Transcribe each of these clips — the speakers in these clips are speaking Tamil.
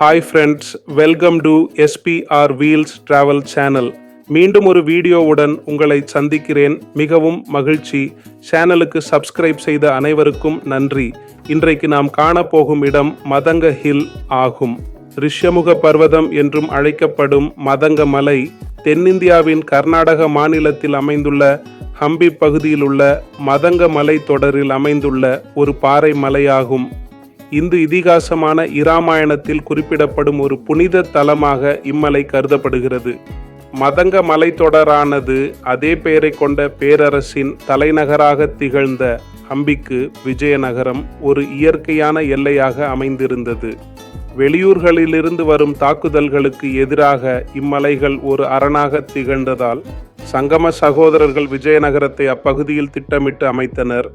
Hi friends, welcome to SPR wheels travel channel. மீண்டும் ஒரு வீடியோவுடன் உங்களை சந்திக்கிறேன். மிகவும் மகிழ்ச்சி. சேனலுக்கு சப்ஸ்கிரைப் செய்த அனைவருக்கும் நன்றி. இன்றைக்கு நாம் காணப்போகும் இடம் மதங்க ஹில் ஆகும். ரிஷ்யமுக பர்வதம் என்றும் அழைக்கப்படும் மதங்க மலை தென்னிந்தியாவின் கர்நாடக மாநிலத்தில் அமைந்துள்ள ஹம்பி பகுதியில் உள்ள மதங்க மலை தொடரில் அமைந்துள்ள ஒரு பாறை மலையாகும். இந்து இதிகாசமான இராமாயணத்தில் குறிப்பிடப்படும் ஒரு புனித தலமாக இம்மலை கருதப்படுகிறது. மதங்க மலைத்தொடரானது அதே பெயரை கொண்ட பேரரசின் தலைநகராக திகழ்ந்த ஹம்பிக்கு விஜயநகரம் ஒரு இயற்கையான எல்லையாக அமைந்திருந்தது. வெளியூர்களிலிருந்து வரும் தாக்குதல்களுக்கு எதிராக இம்மலைகள் ஒரு அரணாக திகழ்ந்ததால் சங்கம சகோதரர்கள் விஜயநகரத்தை அப்பகுதியில் திட்டமிட்டு அமைத்தனர்.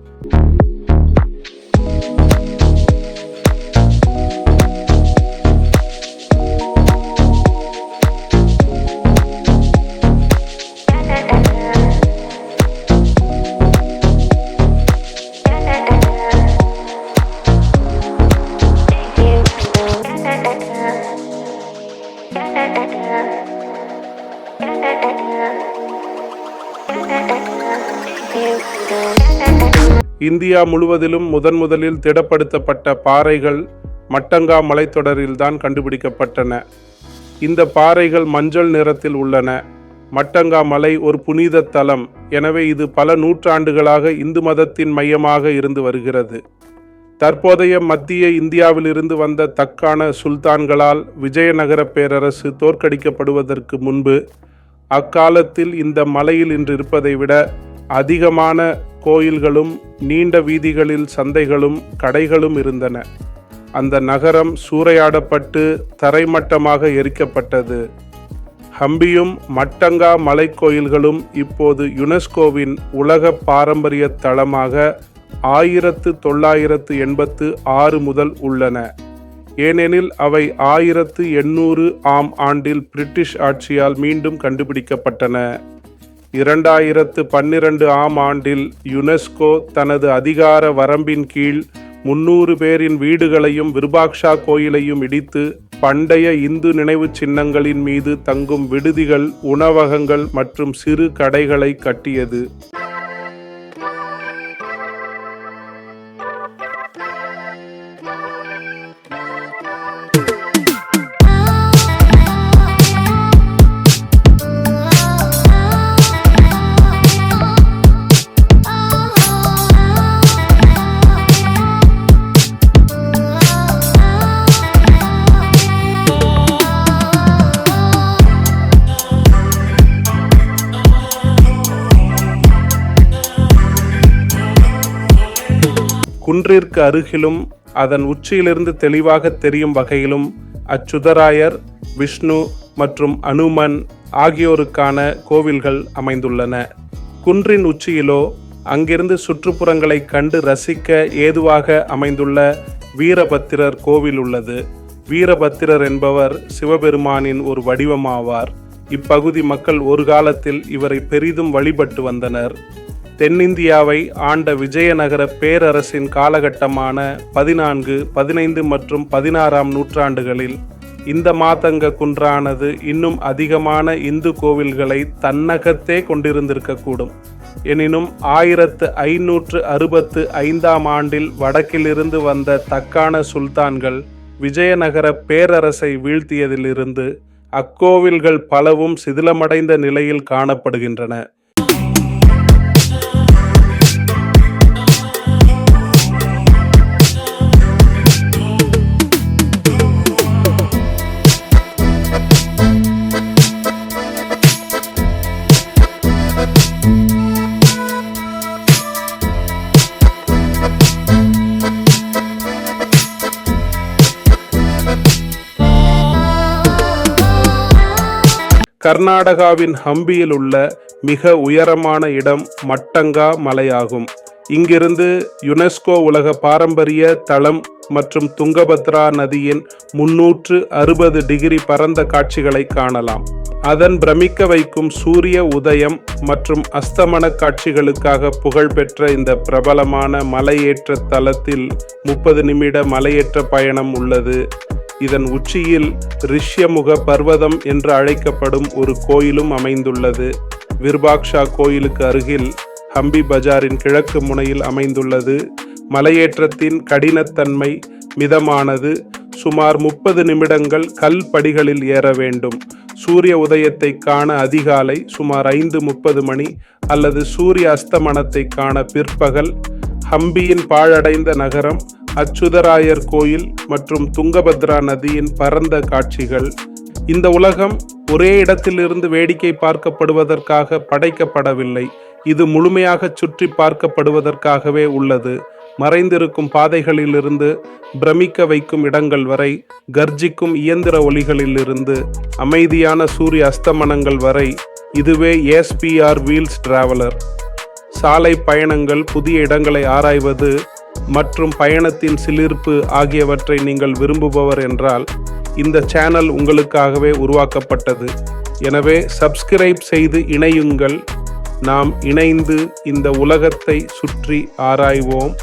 இந்தியா முழுவதிலும் முதலில் திடப்படுத்தப்பட்ட பாறைகள் மட்டங்கா மலைத்தொடரில்தான் கண்டுபிடிக்கப்பட்டன. இந்த பாறைகள் மஞ்சள் நிறத்தில் உள்ளன. மட்டங்கா மலை ஒரு புனித தலம். எனவே இது பல நூற்றாண்டுகளாக இந்து மதத்தின் மையமாக இருந்து வருகிறது. தற்போதைய மத்திய இந்தியாவிலிருந்து வந்த தக்கான சுல்தான்களால் விஜயநகர பேரரசு தோற்கடிக்கப்படுவதற்கு முன்பு அக்காலத்தில் இந்த மலையில் இன்று இருப்பதை விட அதிகமான கோயில்களும் நீண்ட வீதிகளில் சந்தைகளும் கடைகளும் இருந்தன. அந்த நகரம் சூறையாடப்பட்டு தரைமட்டமாக எரிக்கப்பட்டது. ஹம்பியும் மட்டங்கா மலை கோயில்களும் இப்போது யுனெஸ்கோவின் உலக பாரம்பரிய தளமாக 1986 முதல் உள்ளன. ஏனெனில் அவை 1800 ஆம் ஆண்டில் பிரிட்டிஷ் ஆட்சியால் மீண்டும் கண்டுபிடிக்கப்பட்டன. 2012 ஆம் ஆண்டில் யுனெஸ்கோ தனது அதிகார வரம்பின் கீழ் 300 பேரின் வீடுகளையும் விருபாக்ஷா கோயிலையும் இடித்து பண்டைய இந்து நினைவு சின்னங்களின் மீது தங்கும் விடுதிகள், உணவகங்கள் மற்றும் சிறு கடைகளை கட்டியது. குன்றிற்கு அருகிலும் அதன் உச்சியிலிருந்து தெளிவாக தெரியும் வகையிலும் அச்சுதராயர், விஷ்ணு மற்றும் அனுமன் ஆகியோருக்கான கோவில்கள் அமைந்துள்ளன. குன்றின் உச்சியிலோ அங்கிருந்து சுற்றுப்புறங்களை கண்டு ரசிக்க ஏதுவாக அமைந்துள்ள வீரபத்திரர் கோவில் உள்ளது. வீரபத்திரர் என்பவர் சிவபெருமானின் ஒரு வடிவமாவார். இப்பகுதி மக்கள் ஒரு காலத்தில் இவரை பெரிதும் வழிபட்டு வந்தனர். தென்னிந்தியாவை ஆண்ட விஜயநகர பேரரசின் காலகட்டமான 14, 15 மற்றும் 16ஆம் நூற்றாண்டுகளில் இந்த மாதங்க குன்றானது இன்னும் அதிகமான இந்து கோவில்களை தன்னகத்தே கொண்டிருந்திருக்கக்கூடும். எனினும் 1565ஆம் ஆண்டில் வடக்கிலிருந்து வந்த தக்கான சுல்தான்கள் விஜயநகர பேரரசை வீழ்த்தியதிலிருந்து அக்கோவில்கள் பலவும் சிதிலமடைந்த நிலையில் காணப்படுகின்றன. கர்நாடகாவின் ஹம்பியில் உள்ள மிக உயரமான இடம் மட்டங்கா மலையாகும். இங்கிருந்து யுனெஸ்கோ உலக பாரம்பரிய தளம் மற்றும் துங்கபத்ரா நதியின் 360 டிகிரி பரந்த காட்சிகளை காணலாம். அதன் பிரமிக்க வைக்கும் சூரிய உதயம் மற்றும் அஸ்தமன காட்சிகளுக்காக புகழ்பெற்ற இந்த பிரபலமான மலையேற்ற தலத்தில் 30 நிமிட மலையேற்ற பயணம் உள்ளது. இதன் உச்சியில் ரிஷ்யமுக பர்வதம் என்று அழைக்கப்படும் ஒரு கோயிலும் அமைந்துள்ளது. விருபாக்ஷா கோயிலுக்கு அருகில் ஹம்பி பஜாரின் கிழக்கு முனையில் அமைந்துள்ளது. மலையேற்றத்தின் கடினத்தன்மை மிதமானது. சுமார் 30 நிமிடங்கள் கல் படிகளில் ஏற வேண்டும். சூரிய உதயத்தை காண அதிகாலை சுமார் 5:30 மணி அல்லது சூரிய அஸ்தமனத்தை காண பிற்பகல். ஹம்பியின் பாழடைந்த நகரம், அச்சுதராயர் கோயில் மற்றும் துங்கபத்ரா நதியின் பரந்த காட்சிகள். இந்த உலகம் ஒரே இடத்திலிருந்து வேடிக்கை பார்க்கப்படுவதற்காக படைக்கப்படவில்லை. இது முழுமையாக சுற்றி பார்க்கப்படுவதற்காகவே உள்ளது. மறைந்திருக்கும் பாதைகளிலிருந்து பிரமிக்க வைக்கும் இடங்கள் வரை, கர்ஜிக்கும் இயந்திர ஒலிகளிலிருந்து அமைதியான சூரிய அஸ்தமனங்கள் வரை, இதுவே SPR வீல்ஸ் டிராவலர். சாலை பயணங்கள், புதிய இடங்களை ஆராய்வது மற்றும் பயணத்தின் சிலிர்ப்பு ஆகியவற்றை நீங்கள் விரும்புபவர் என்றால் இந்த சேனல் உங்களுக்காகவே உருவாக்கப்பட்டது. எனவே சப்ஸ்கிரைப் செய்து இணையுங்கள். நாம் இணைந்து இந்த உலகத்தை சுற்றி ஆராய்வோம்.